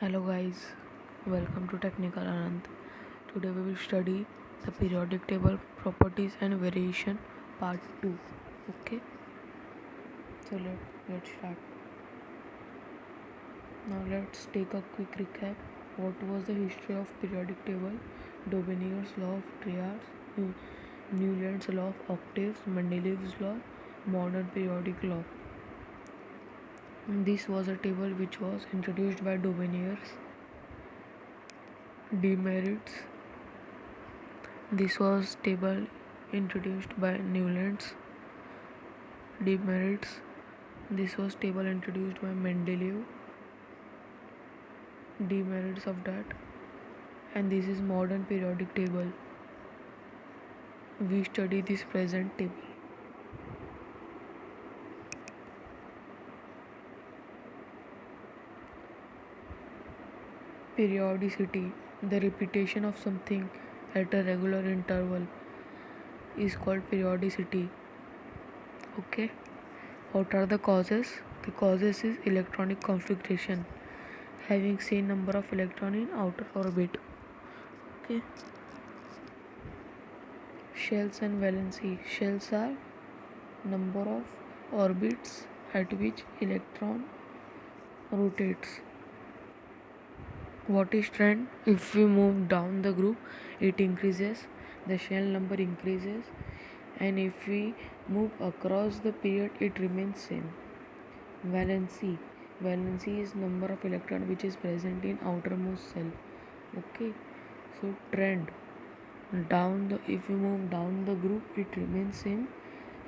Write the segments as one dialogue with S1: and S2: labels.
S1: Hello guys, welcome to Technical Anand. Today we will study the periodic table properties and variation part 2. Okay, so let's start. Now let's take a quick recap. What was the history of periodic table? Dobinier's law of triads, Newland's law of octaves, Mendeleev's law, modern periodic law. This was a table which was introduced by Dobinier's demerits. This was table introduced by Newland's demerits. This was table introduced by Mendeleev, demerits of that, and this is modern periodic table. We study this present table. Periodicity, the repetition of something at a regular interval, is called periodicity. Okay, what are the causes? The causes is electronic configuration, having same number of electron in outer orbit. Okay, shells and valency. Shells are number of orbits at which electron rotates. What is trend? If we move down the group, it increases, the shell number increases, and if we move across the period, it remains same. Valency. Valency is number of electron which is present in outermost cell. Okay, so trend, if you move down the group, it remains same,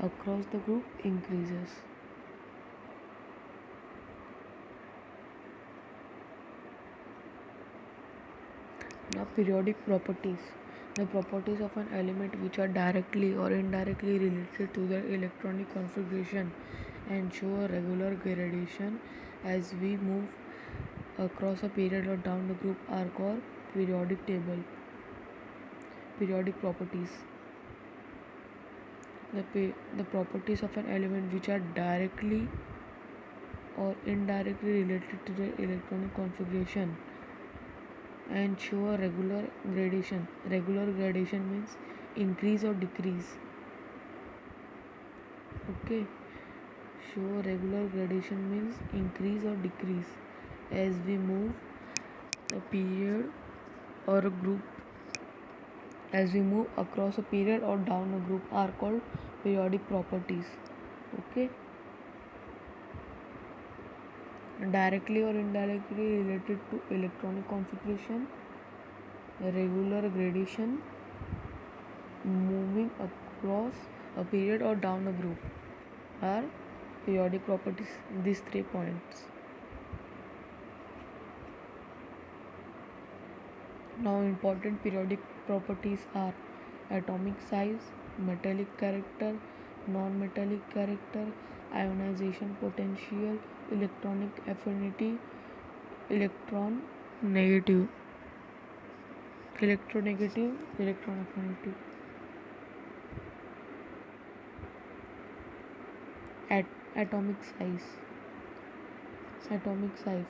S1: across the group increases. Now periodic properties. The properties of an element which are directly or indirectly related to their electronic configuration and show a regular gradation as we move across a period or down the group are called periodic table. Periodic properties. The properties of an element which are directly or indirectly related to their electronic configuration and show a regular gradation. Regular gradation means increase or decrease. Okay, show regular gradation means increase or decrease as we move a period or a group, as we move across a period or down a group are called periodic properties. Okay, directly or indirectly related to electronic configuration, regular gradation, moving across a period or down a group are periodic properties. These 3 points. Now important periodic properties are atomic size, metallic character, non-metallic character, ionization potential, electronic affinity, electron negative, electronegative, electron affinity. Atomic size. Atomic size.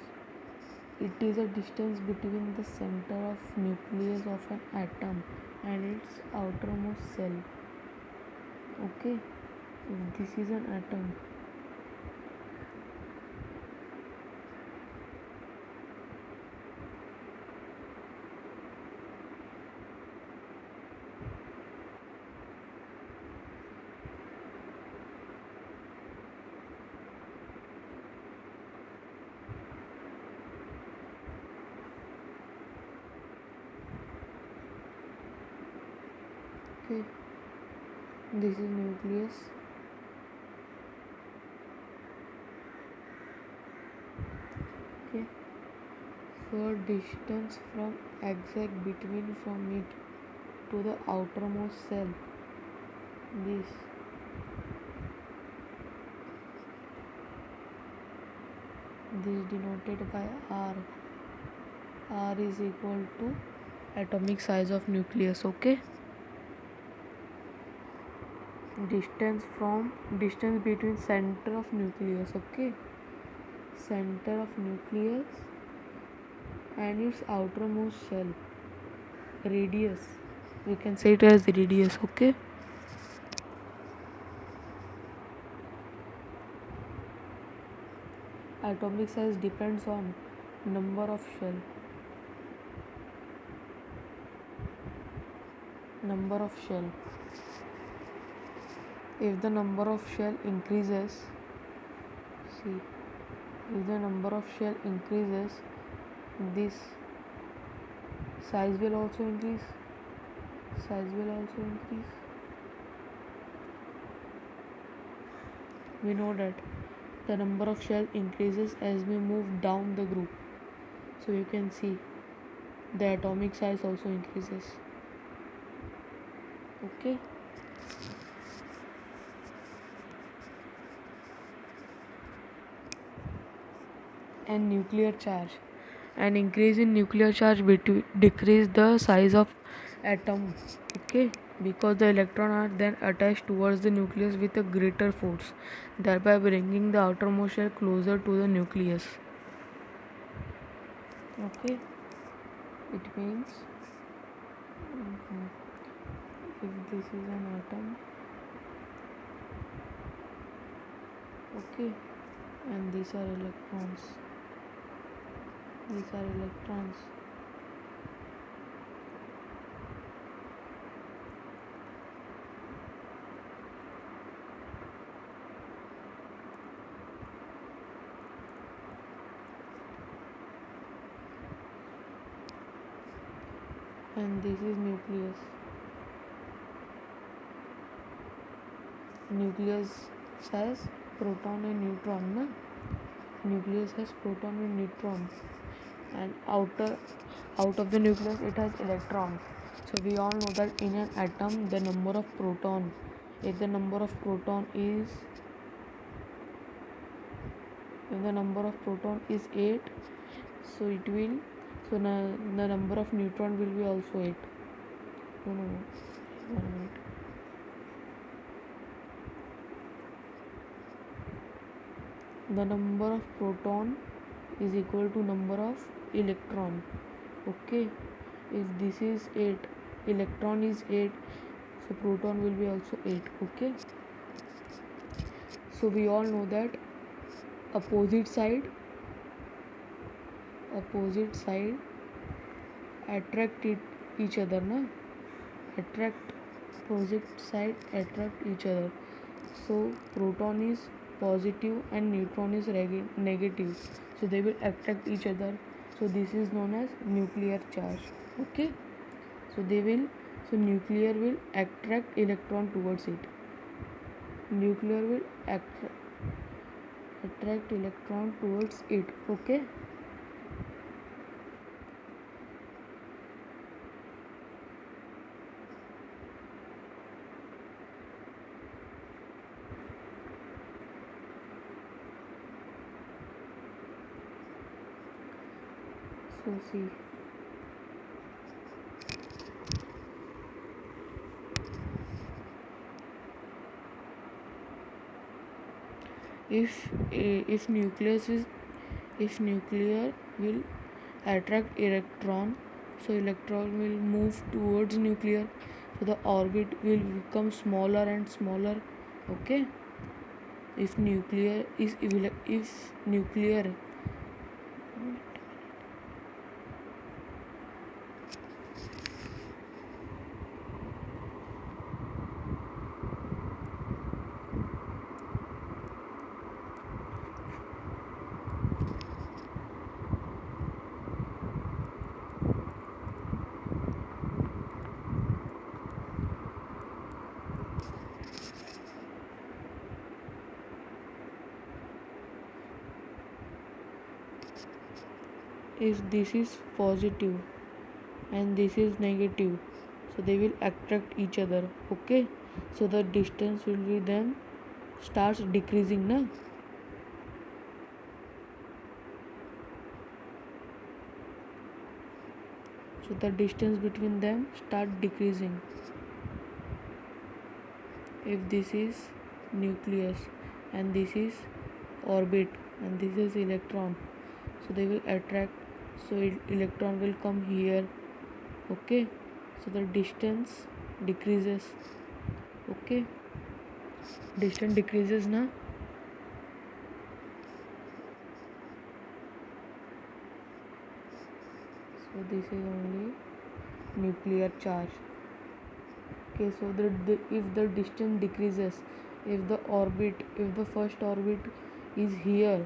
S1: It is a distance between the center of nucleus of an atom and its outermost cell. Okay, if this is an atom, okay, this is nucleus. Okay, so distance from exact between from it to the outermost cell, this denoted by R. R is equal to atomic size of nucleus. Okay, distance between center of nucleus. Okay, center of nucleus and its outermost shell, radius. We can say it as radius, okay? Atomic size depends on number of shell. Number of shell. If the number of shell increases, see, if the number of shell increases, this size will also increase. Size will also increase. We know that the number of shell increases as we move down the group. So you can see the atomic size also increases. Okay. And nuclear charge. An increase in nuclear charge decrease the size of atom. Okay, because the electron are then attached towards the nucleus with a greater force, thereby bringing the outermost shell closer to the nucleus. Okay, it means if this is an atom, okay, and these are electrons. These are electrons. And this is nucleus. Nucleus has proton and neutron, na? Nucleus has proton and neutron, and out of the nucleus it has electrons. So we all know that in an atom the number of proton, if the number of proton is 8, so it will, so the number of neutron will be also 8. No, 1 minute. The number of proton is equal to number of electron. Okay, if this is 8, electron is 8, so proton will be also 8. Okay, so we all know that opposite side attract each other, na? Attract opposite side attract each other. So proton is positive and neutron is negative, so they will attract each other. So this is known as nuclear charge. Okay, so nuclear will attract electron towards it. Nuclear will attract electron towards it. Okay, so see, if nuclear will attract electron, so electron will move towards nuclear, so the orbit will become smaller and smaller. Okay, if nuclear if this is positive and this is negative, so they will attract each other. Okay, so the distance will be then starts decreasing, na? So the distance between them start decreasing. If this is nucleus and this is orbit and this is electron, so they will attract so electron will come here. Okay, so the distance decreases. Okay, distance decreases na. So this is only nuclear charge. Okay, so if the distance decreases, if the first orbit is here,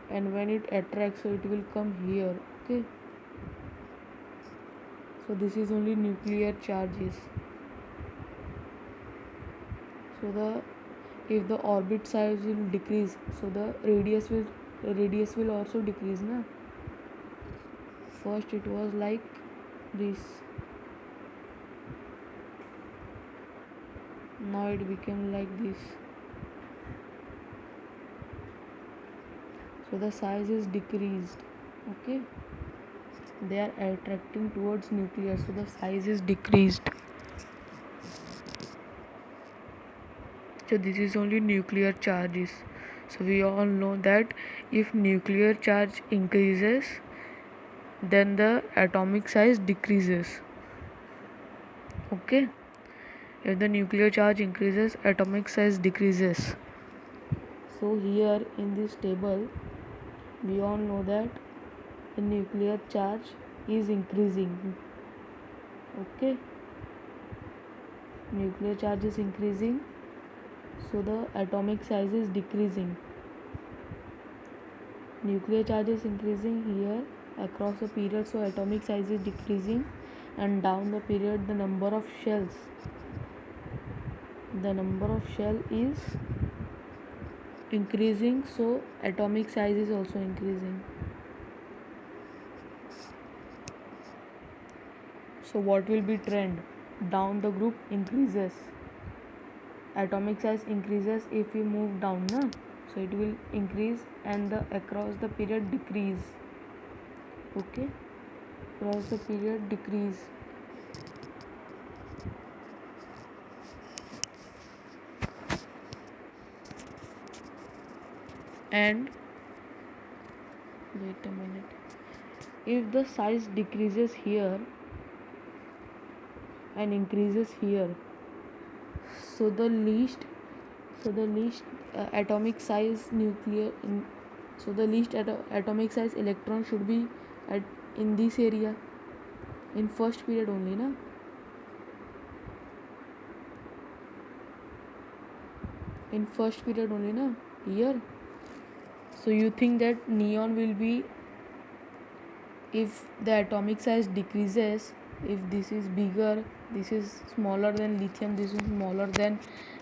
S1: and when it attracts, so it will come here. Okay, so this is only nuclear charges. So if the orbit size will decrease, so the radius will also decrease na. First it was like this, now it became like this. So the size is decreased. Okay, they are attracting towards nucleus, so the size is decreased. So this is only nuclear charges. So we all know that if nuclear charge increases, then the atomic size decreases. Okay, if the nuclear charge increases, atomic size decreases. So here in this table, we all know that the nuclear charge is increasing. Okay, nuclear charge is increasing, so the atomic size is decreasing. Nuclear charge is increasing here across the period, so atomic size is decreasing, and down the period the number of shells is increasing, so atomic size is also increasing. So what will be trend? Down the group increases, atomic size increases if we move down na, so it will increase, and the across the period decrease. Okay, across the period decrease. And wait a minute, if the size decreases here and increases here, so the least atomic size atomic size electron should be in this area, in first period only na. In first period only na, here. So you think that neon will be, if the atomic size decreases, if this is bigger, this is smaller than lithium, this is smaller than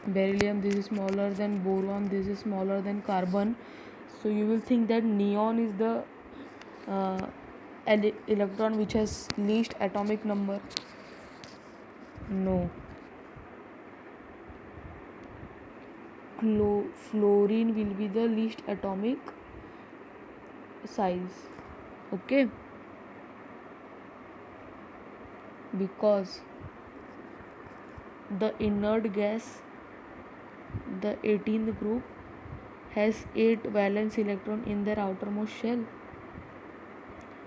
S1: beryllium, this is smaller than boron, this is smaller than carbon, so you will think that neon is the electron which has least atomic number. No, fluorine will be the least atomic size. Okay, because the inert gas, the 18th group, has 8 valence electron in their outermost shell,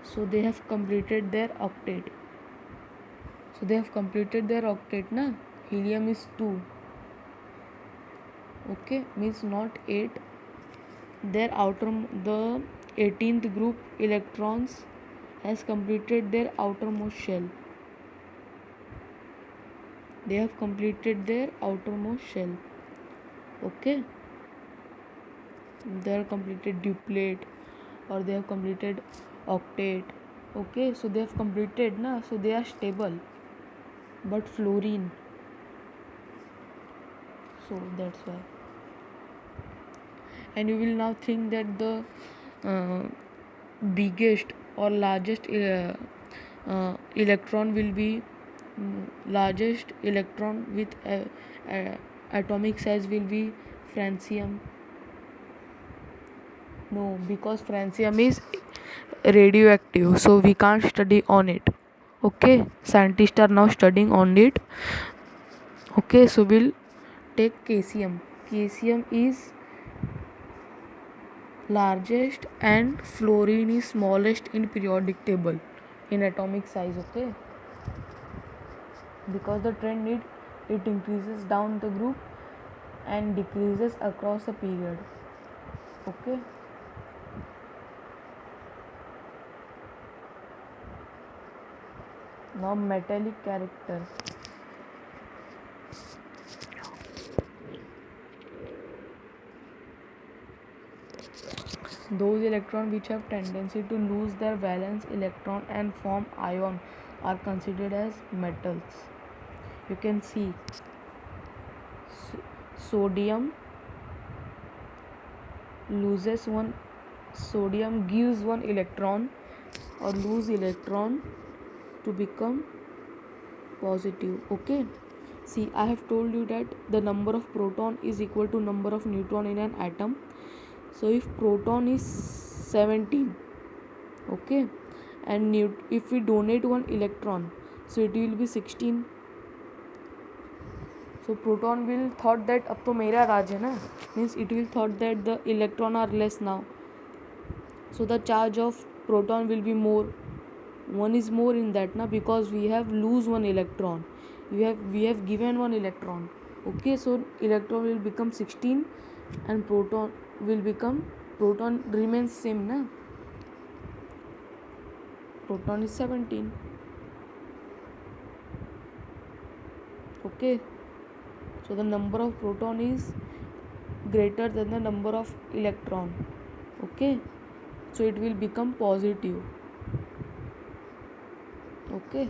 S1: so they have completed their octet. Na. Helium is 2. Okay, means not 8. The 18th group electrons has completed their outermost shell. They have completed their outermost shell. Okay, they have completed duplet, or they have completed octet. Okay, so they have completed na, so they are stable. But fluorine, so that's why. And you will now think that the biggest or largest electron will be largest electron with atomic size will be francium. No, because francium is radioactive, so we can't study on it. Okay, scientists are now studying on it. Okay, so we'll take caesium. Caesium is Largest and fluorine is smallest in periodic table in atomic size. Okay, because the trend it increases down the group and decreases across the period. Okay, now metallic character. Those electrons which have tendency to lose their valence electron and form ion are considered as metals. You can see sodium loses one, sodium gives one electron or lose electron to become positive. Okay, see, I have told you that the number of proton is equal to number of neutron in an atom. So if proton is 17, okay, and if we donate one electron, so it will be 16. So proton will thought that अब तो मेरा राज है ना, means it will thought that the electron are less now, so the charge of proton will be more, one is more in that na, because we have lose one electron, we have given one electron. Okay, so electron will become 16 and proton will become, proton remains same na, proton is 17. Okay, so the number of proton is greater than the number of electron. Okay, so it will become positive. Okay,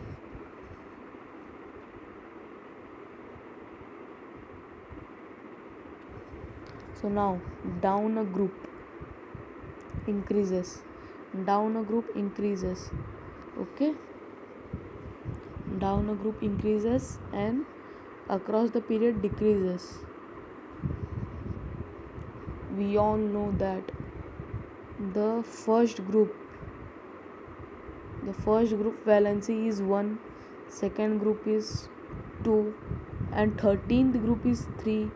S1: so now down a group increases, down a group increases. Okay, down a group increases and across the period decreases. We all know that the first group valency is 1, second group is 2, and 13th group is 3,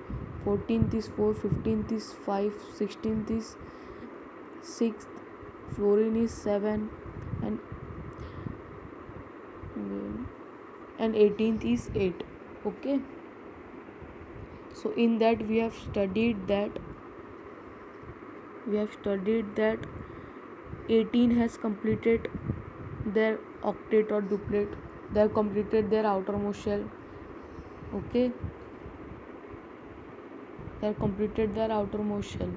S1: 14th is 4, 15th is 5, 16th is 6, fluorine is 7, and 18th is 8. Okay, so in that we have studied that 18 has completed their octet or duplet, they have completed their outermost shell. Okay, they have completed their outermost shell.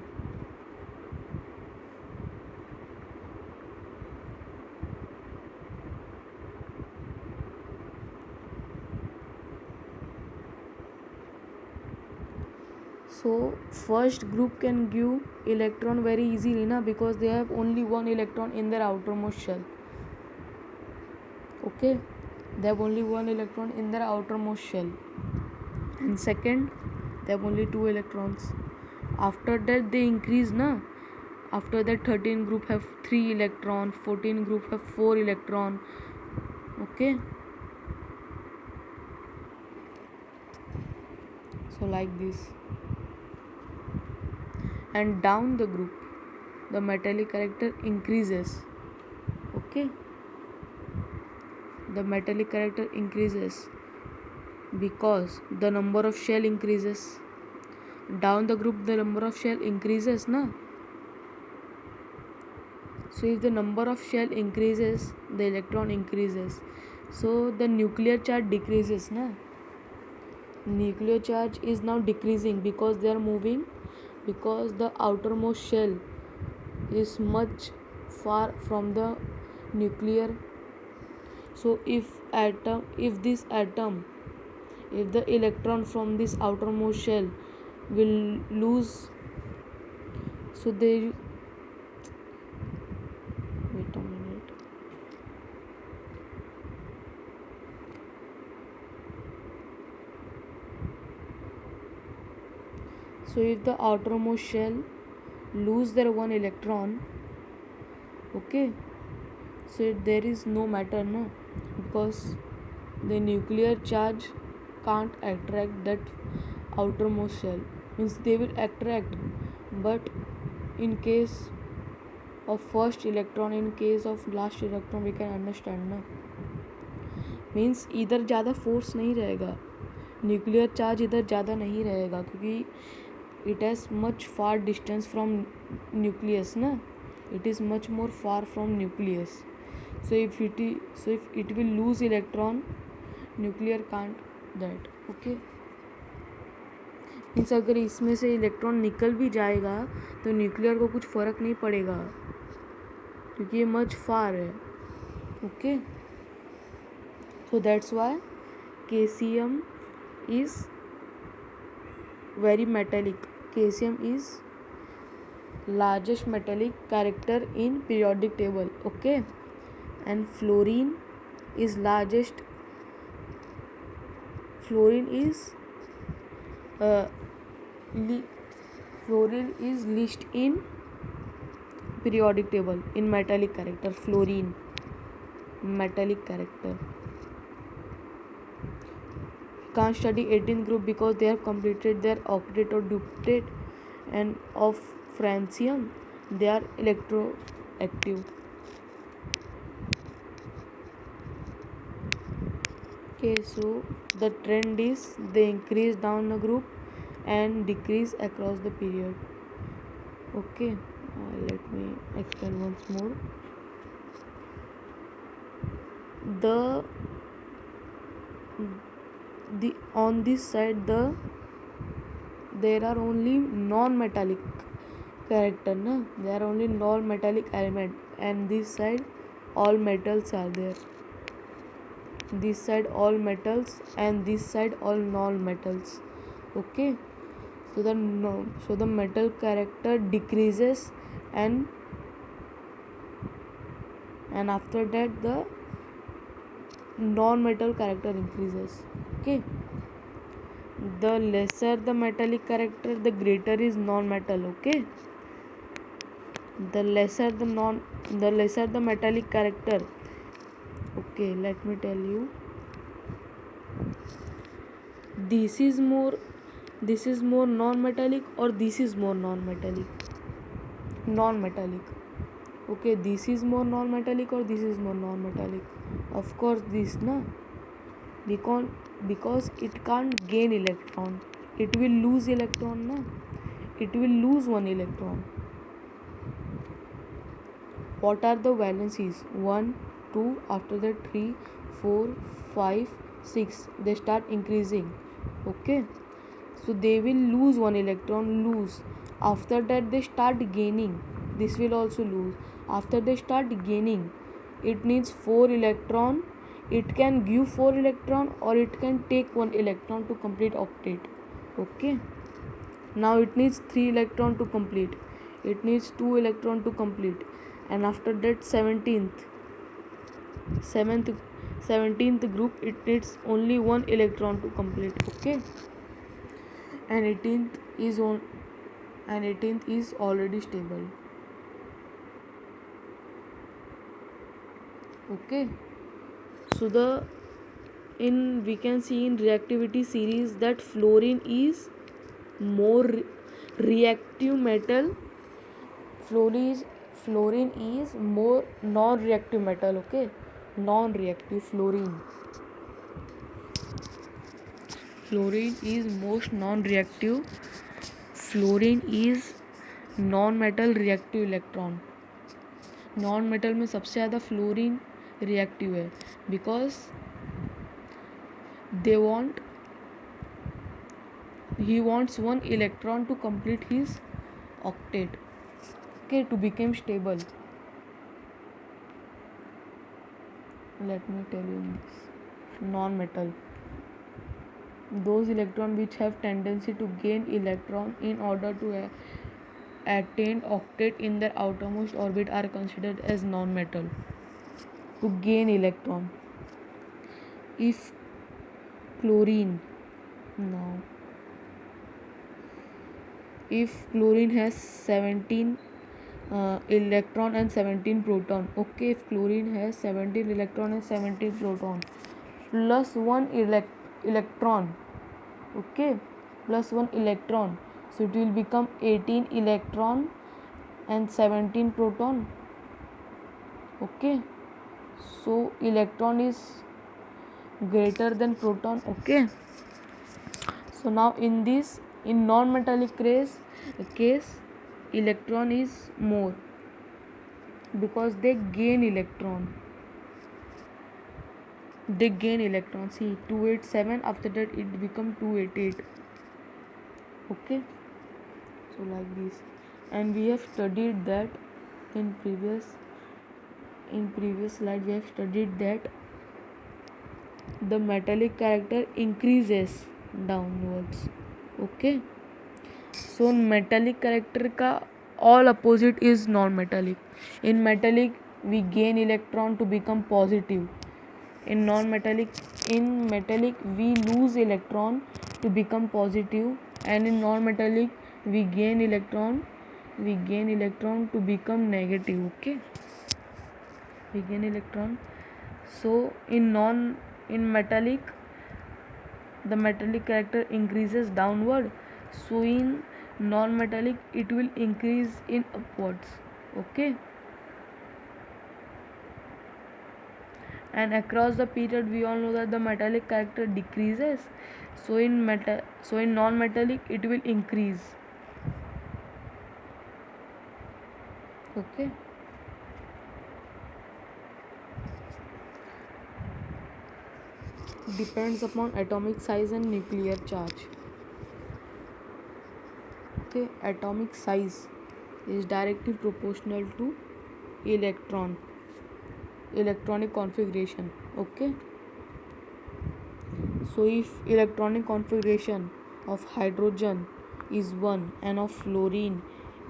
S1: So first group can give electron very easily na, because they have only one electron in their outermost shell. Okay, they have only one electron in their outermost shell. And second, they have only 2 electrons. After that they increase na, after that 13 group have 3 electron, 14 group have 4 electron. Okay, so like this. And down the group the metallic character increases. Okay, the metallic character increases because the number of shell increases. Down the group the number of shell increases na, so if the number of shell increases the electron increases, so the nuclear charge decreases na, nuclear charge is now decreasing because they are moving, because the outermost shell is much far from the nuclear. So if the electron from this outermost shell will lose, so they, wait a minute, so if the outermost shell lose their one electron, okay, so there is no matter no, because the nuclear charge can't attract that outermost shell, means they will attract, but in case of first electron in case of last electron we can understand ना. Means इधर ज़्यादा force नहीं रहेगा, nuclear charge इधर ज़्यादा नहीं रहेगा क्योंकि it has much far distance from nucleus ना, it is much more far from nucleus. So if it will lose electron, nuclear can't that. Okay, means अगर इसमें से इलेक्ट्रॉन निकल भी जाएगा तो न्यूक्लियर को कुछ फ़र्क नहीं पड़ेगा क्योंकि ये मच फार है. Okay, so that's Y KCm is very metallic. KCm is largest metallic character in periodic table. Okay, and fluorine is largest. Fluorine is fluorine is least in periodic table in metallic character. Fluorine metallic character. Can't study 18th group because they have completed their octet or duplicate, and of francium they are electroactive. Okay, so the trend is they increase down the group and decrease across the period. Okay, let me explain once more. The on this side there are only non-metallic character na, there are only non-metallic element, and this side all metals are there. This side all metals and this side all non-metals. Okay, so the metal character decreases and after that the non-metal character increases. Okay, the lesser the metallic character, the greater is non-metal. Okay, the lesser the metallic character. Okay, let me tell you, this is more non-metallic or this is more non-metallic. Okay, this is more non-metallic or this is more non-metallic. Of course this na, because it can't gain electron, it will lose electron na, it will lose one electron. What are the valencies? 1, 2, after that 3, 4, 5, 6, they start increasing. Okay, so they will lose one electron, after that they start gaining, this will also lose. After they start gaining, it needs 4 electron, it can give 4 electron or it can take 1 electron to complete octet. Okay, now it needs 3 electron to complete, it needs 2 electron to complete, and after that 17th group it needs only 1 electron to complete. Okay, and 18th is already stable. Okay, so we can see in reactivity series that fluorine is more reactive metal. Fluorine is more non-reactive metal. Okay, non-reactive fluorine is most non-reactive. Fluorine is non-metal reactive electron. Non-metal में सबसे ज़्यादा fluorine reactive है because he wants 1 electron to complete his octet. Okay, to become stable. Let me tell you this. Non-metal, those electrons which have tendency to gain electron in order to attain octet in their outermost orbit are considered as non-metal. To gain electron, if chlorine has 17 electron and 17 proton. Okay, if chlorine has 17 electron and 17 proton plus 1 electron, okay, plus 1 electron, so it will become 18 electron and 17 proton. Okay, so electron is greater than proton. Okay, so now in non-metallic case electron is more because they gain electron. See, 287, after that it become 288. Okay, so like this. And we have studied that in previous slide. We have studied that the metallic character increases downwards. Okay, so metallic character का all opposite is non-metallic. In metallic we gain electron to become positive. In metallic we lose electron to become positive, and in non-metallic we gain electron to become negative. Okay, we gain electron. So in metallic, the metallic character increases downward, so in non-metallic it will increase in upwards. Okay, and across the period we all know that the metallic character decreases, so in non-metallic it will increase. Okay, depends upon atomic size and nuclear charge. Okay, atomic size is directly proportional to electronic configuration. Okay, so if electronic configuration of hydrogen is 1 and of fluorine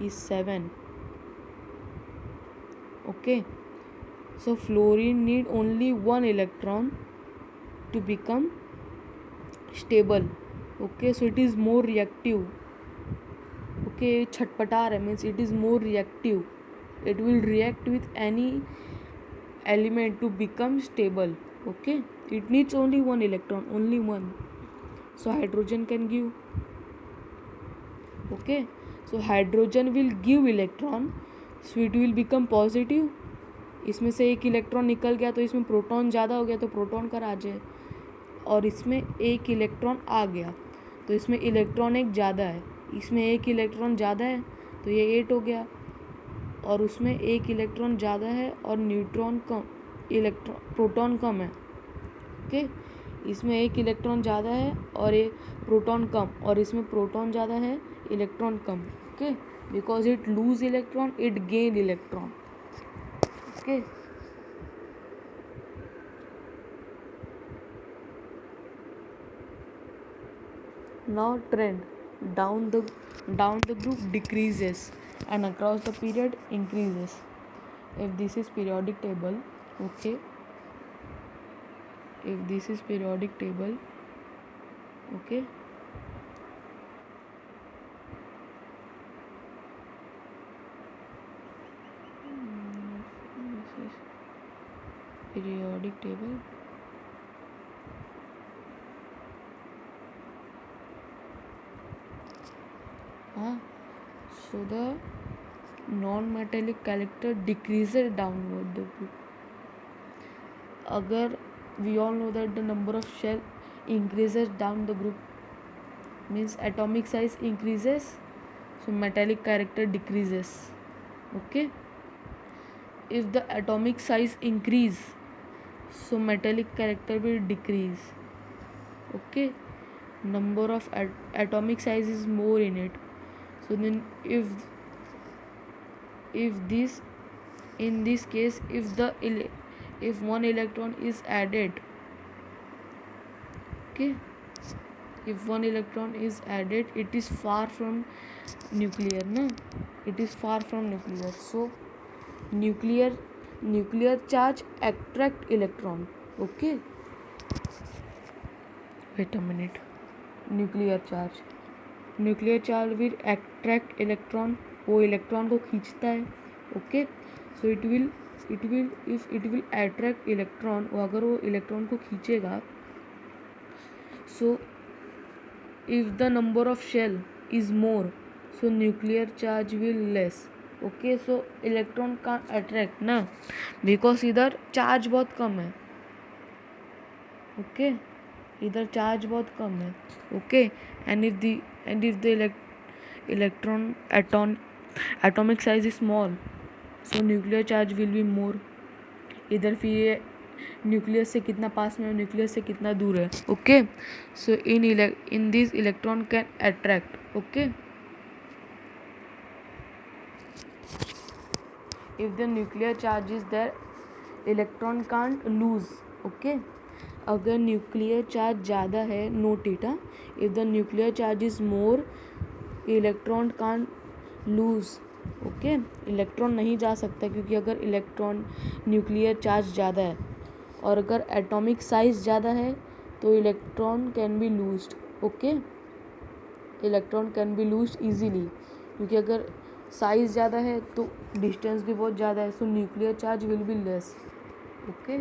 S1: is 7, okay, so fluorine need only 1 electron to become stable. Okay, so it is more reactive. Okay, छटपटा रहा means it is more reactive. It will react with any element to become stable. Okay, it needs only 1 electron, only 1. So hydrogen can give. Okay, so hydrogen will give electron, so it will become positive. इसमें से एक electron निकल गया तो इसमें proton ज़्यादा हो गया तो प्रोटॉन का राज है, और इसमें एक इलेक्ट्रॉन आ गया तो इसमें इलेक्ट्रॉन एक ज़्यादा है, इसमें एक इलेक्ट्रॉन ज़्यादा है तो ये 8 हो गया, और उसमें एक इलेक्ट्रॉन ज़्यादा है और न्यूट्रॉन कम, प्रोटॉन कम है. ओके, इसमें एक इलेक्ट्रॉन ज़्यादा है और एक प्रोटॉन कम, और इसमें प्रोटॉन ज़्यादा है, electron come. Okay, because it loose electron it gain electron. Okay, now trend down the group decreases and across the period increases. If this is periodic table, okay, if this is periodic table, okay, this is periodic table. So the non-metallic character decreases downward the group. Agar we all know that the number of shell increases down the group, means atomic size increases, so metallic character decreases. Okay, if the atomic size increase, so metallic character will decrease. Okay, number of atomic size is more in it, so then if this, in this case, if one electron is added, okay, if one electron is added, it is far from nuclear, no, it is far from nuclear, so nuclear charge attract electron. Okay, wait a minute, nuclear charge will attract electron, वो electron को खींचता है. Okay, so it will if it will attract electron, अगर वो electron को खींचेगा, so if the number of shell is more, so nuclear charge will less. Okay, so electron का attract ना, बिकॉज इधर चार्ज बहुत कम है. ओके, इधर चार्ज बहुत कम है. Okay, and if the electron atomic size is small, so nuclear charge will be more. इधर फिर ये न्यूक्लियस से कितना पास में है, न्यूक्लियस से कितना दूर है. Okay, so in this electron can attract. Okay, if the nuclear charge is there, electron can't lose. Okay, अगर न्यूक्लियर चार्ज ज़्यादा है, note it. If the nuclear charge is more, electron can't lose. Okay, electron नहीं जा सकता क्योंकि अगर electron nuclear charge ज़्यादा है और अगर एटॉमिक साइज ज़्यादा है तो electron can be लूज्ड. Okay, electron can be लूज्ड easily क्योंकि अगर साइज ज़्यादा है तो डिस्टेंस भी बहुत ज़्यादा है, सो nuclear charge will be less. Okay,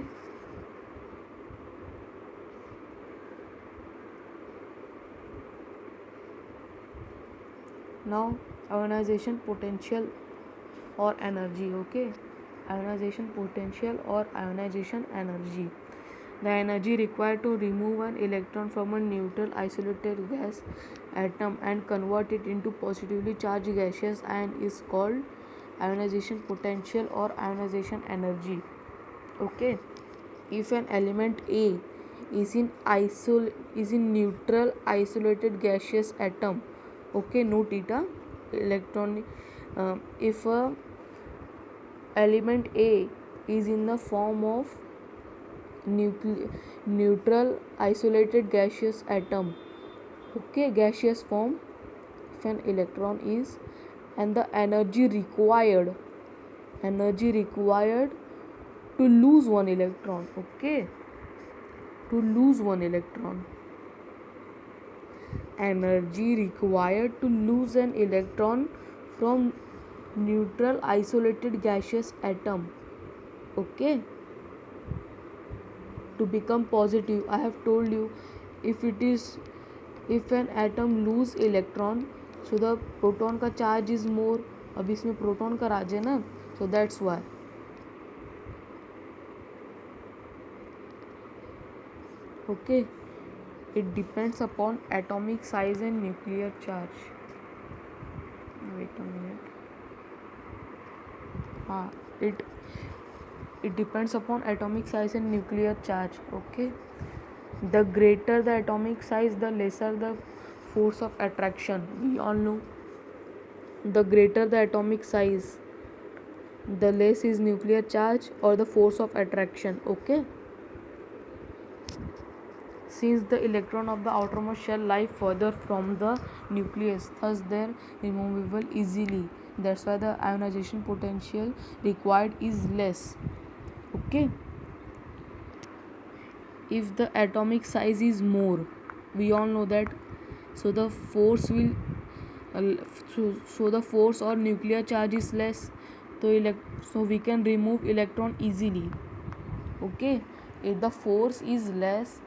S1: now ionization potential or energy. Okay, ionization potential or ionization energy, the energy required to remove an electron from a neutral isolated gas atom and convert it into positively charged gaseous ion is called ionization potential or ionization energy. Okay, if an element A is in neutral isolated gaseous atom. Okay, note it. Electronic if a element A is in the form of neutral isolated gaseous atom. Okay, gaseous form, if an electron is, and the energy required to lose one electron. Okay, to lose one electron, energy required to lose an electron from neutral isolated gaseous atom. Okay, to become positive, I have told you, if an atom lose electron, so the proton का charge is more. अब इसमें proton का राज है ना, so that's why. Okay, it depends upon atomic size and nuclear charge. Wait a minute. It depends upon atomic size and nuclear charge. Okay, the greater the atomic size, the lesser the force of attraction. We all know, the greater the atomic size, the less is nuclear charge or the force of attraction. Okay, since the electron of the outermost shell lie further from the nucleus, thus they are removable easily. That's why the ionization potential required is less. Okay, if the atomic size is more, we all know that, so the force will so the force or nuclear charge is less, so we can remove electron easily. Okay, if the force is less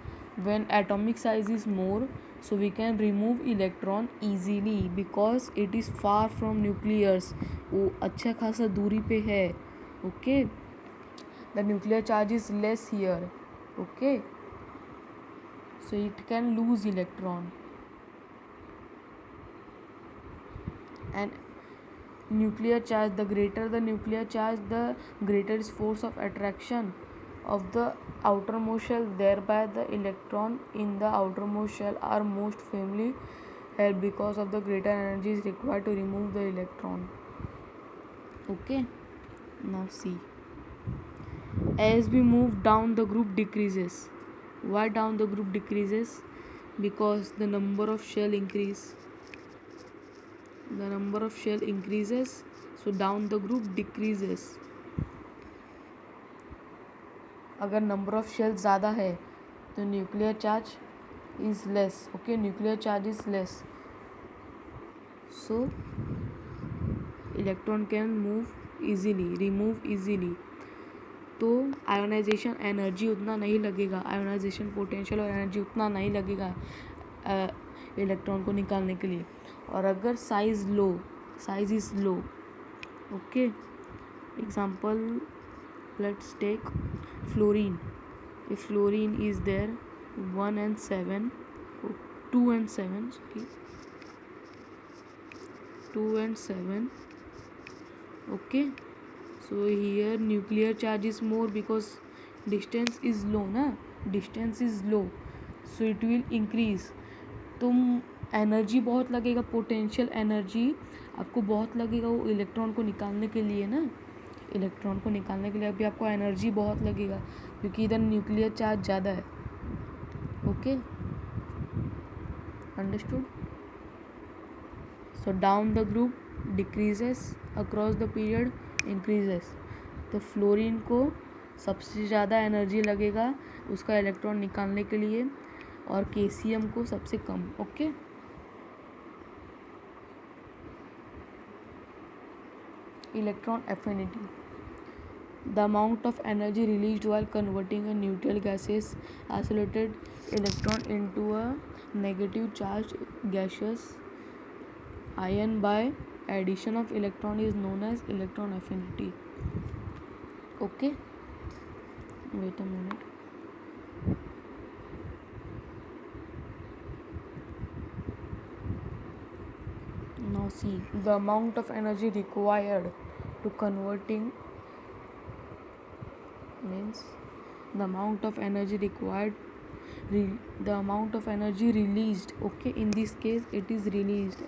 S1: when atomic size is more, so we can remove electron easily because it is far from nucleus. वो अच्छा खासा दूरी पे है. Okay, the nuclear charge is less here. Okay, so it can lose electron. And nuclear charge, the greater the nuclear charge, the greater is force of attraction of the outermost shell, thereby the electron in the outermost shell are most firmly held because of the greater energy is required to remove the electron. Okay, now see, as we move down the group decreases. Why down the group decreases? Because the number of shell increases, so down the group decreases. अगर number of shell ज़्यादा है तो nuclear charge is less. Okay, nuclear charge is less, so electron can move easily, remove easily. तो ionisation energy उतना नहीं लगेगा, ionization potential और energy उतना नहीं लगेगा इलेक्ट्रॉन को निकालने के लिए. और अगर size is low, Okay, example, let's take fluorine. If fluorine is there, 1 and 7, 2 and 7, sorry, 2 and 7. Okay, so here nuclear charge is more because distance is low ना, distance is low, so it will increase. तुम energy बहुत लगेगा, potential energy आपको बहुत लगेगा वो electron को निकालने के लिए ना, इलेक्ट्रॉन को निकालने के लिए अभी आपको एनर्जी बहुत लगेगा क्योंकि इधर न्यूक्लियर चार्ज ज़्यादा है. Okay, understood. So down the group decreases, across the period increases. तो फ्लोरीन को सबसे ज़्यादा एनर्जी लगेगा उसका इलेक्ट्रॉन निकालने के लिए और केसीएम को सबसे कम. Okay, electron affinity, the amount of energy released while converting a neutral gaseous isolated electron into a negative charged gaseous ion by addition of electron is known as electron affinity. Okay, wait a minute. Now see, the amount of energy required to converting means the amount of energy required, the amount of energy released. Okay, in this case it is released,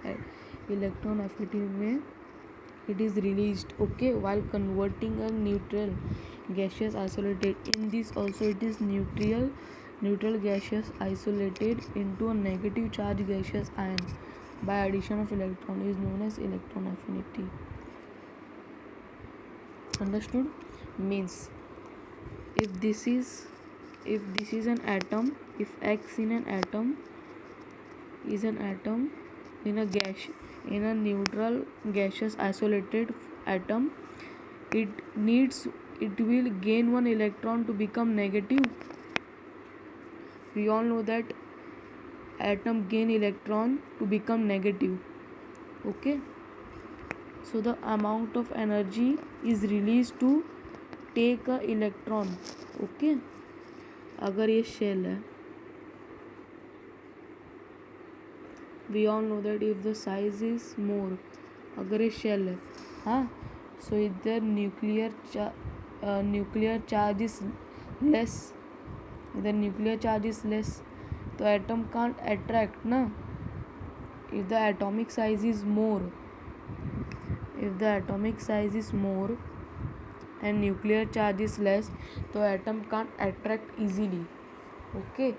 S1: electron affinity में it is released. Okay, while converting a neutral gaseous isolated, in this also it is neutral gaseous isolated into a negative charge gaseous ion by addition of electron is known as electron affinity. Understood? Means if this is an atom, if X in an atom is an atom in a gas, in a neutral gaseous isolated atom, it will gain one electron to become negative. We all know that atom gain electron to become negative. Okay, so the amount of energy is released to take a electron. Okay, अगर ये shell है, we all know that if the size is more, अगर ये shell है, हाँ, so इधर nuclear charge is less, इधर nuclear charge is less, तो atom can't attract ना. If the atomic size is more, if the atomic size is more and nuclear charge is less, तो atom can't attract easily. Okay,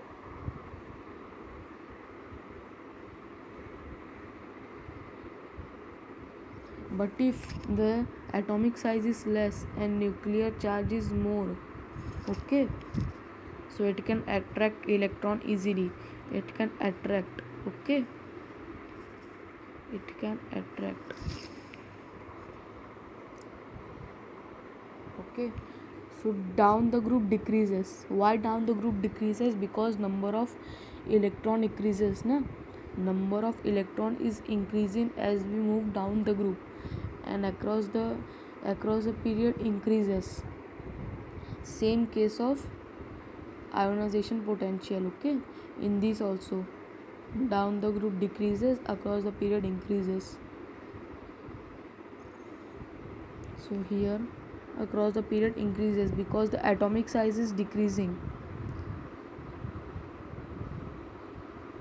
S1: but if the atomic size is less and nuclear charge is more, okay, so it can attract electron easily, it can attract. Okay, it can attract. Okay, so down the group decreases. Why down the group decreases? Because number of electron increases na, number of electron is increasing as we move down the group and across the period increases. Same case of ionization potential. Okay, in this also down the group decreases, across the period increases. So here across the period increases because the atomic size is decreasing.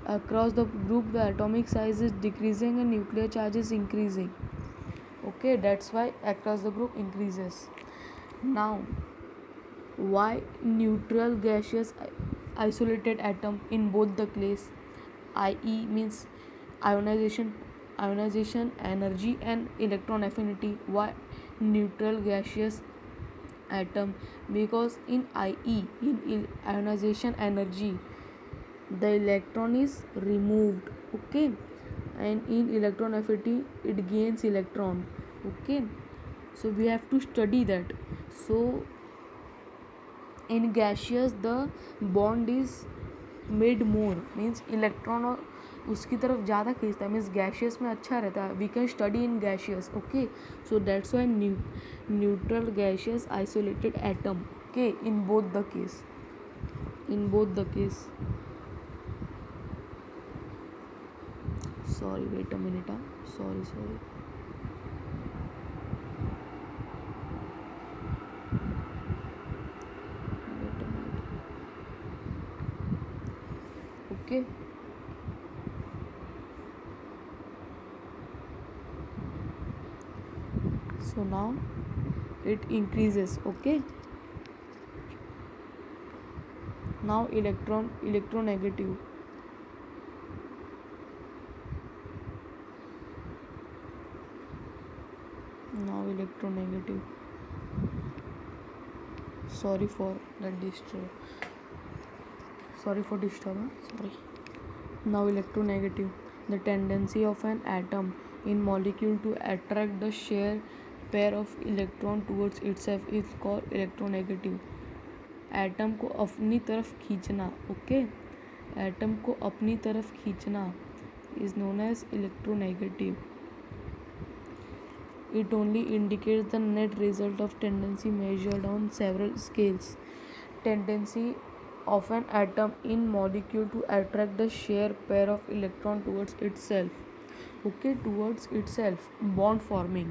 S1: Across the group the atomic size is decreasing and nuclear charge is increasing. Okay, that's why across the group increases. Now why neutral gaseous isolated atom in both the case, IE means ionization energy and electron affinity. Why neutral gaseous atom? Because in IE, in ionization energy, the electron is removed. Okay, and in electron affinity it gains electron. Okay, so we have to study that. So in gaseous the bond is made more, means उसकी तरफ ज़्यादा खींचता है, means gaseous में अच्छा रहता है. We can study in gaseous. Okay, so that's why neutral gaseous isolated atom. Okay, in both the case, sorry, wait a minute. Sorry. Wait a minute. Okay, so now it increases. Okay, now electronegative. Now electronegative. Sorry for disturbance. Sorry. Now electronegative. The tendency of an atom in molecule to attract the shared pair of electron towards itself is called electronegative. Atom को अपनी तरफ खींचना. Okay, atom को अपनी तरफ खींचना is known as electronegative. It only indicates the net result of tendency measured on several scales. Tendency of an atom in molecule to attract the shared pair of electron towards itself. Okay, towards itself, bond forming.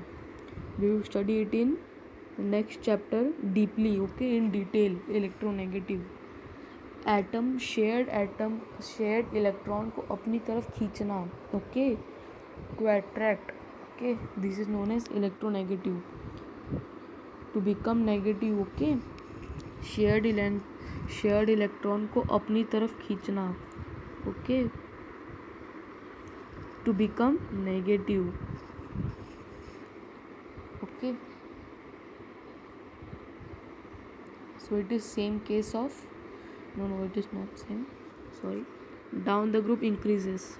S1: We will study it in next chapter deeply. Okay, in detail. Electronegative shared electron को अपनी तरफ खींचना. Okay, to attract. Okay, this is known as electronegative. To become negative. Okay, shared electron को अपनी तरफ खींचना. Okay, to become negative. Okay, so it is same case of, no, it is not same, sorry. Down the group increases.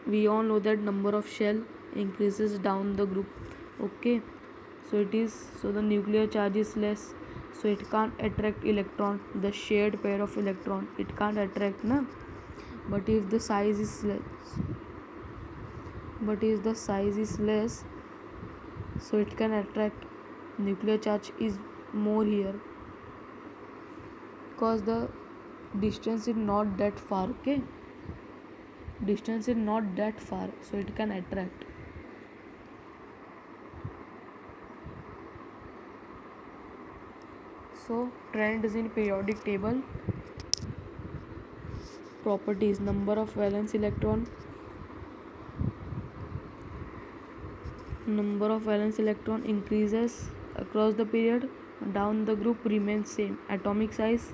S1: We all know that number of shell increases down the group. Okay, so the nuclear charge is less, so it can't attract electron, the shared pair of electron it can't attract na. But if the size is less, so it can attract. Nuclear charge is more here because the distance is not that far. Okay, distance is not that far, so it can attract. So trends in periodic table. Properties: number of valence electron increases across the period. Down the group remains same. Atomic size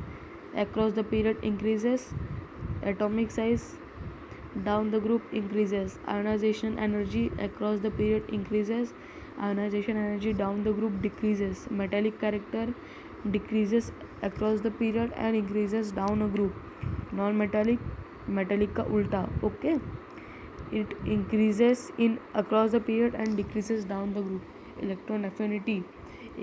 S1: across the period increases. Atomic size down the group increases. Ionization energy across the period increases. Ionization energy down the group decreases. Metallic character decreases across the period and increases down a group. Non-metallic, metallic का उल्टा. Okay, it increases in across the period and decreases down the group. Electron affinity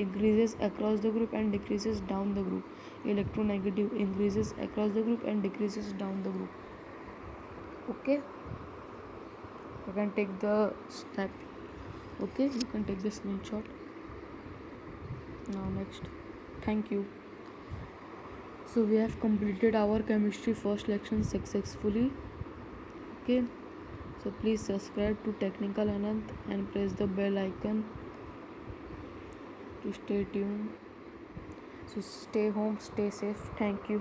S1: increases across the group and decreases down the group. Electronegative increases across the group and decreases down the group. Okay, you can take the step. Okay, you can take the screenshot. Now next, thank you. So we have completed our chemistry first lesson successfully. Okay, so please subscribe to Technical Anant and press the bell icon to stay tuned. So stay home, stay safe. Thank you.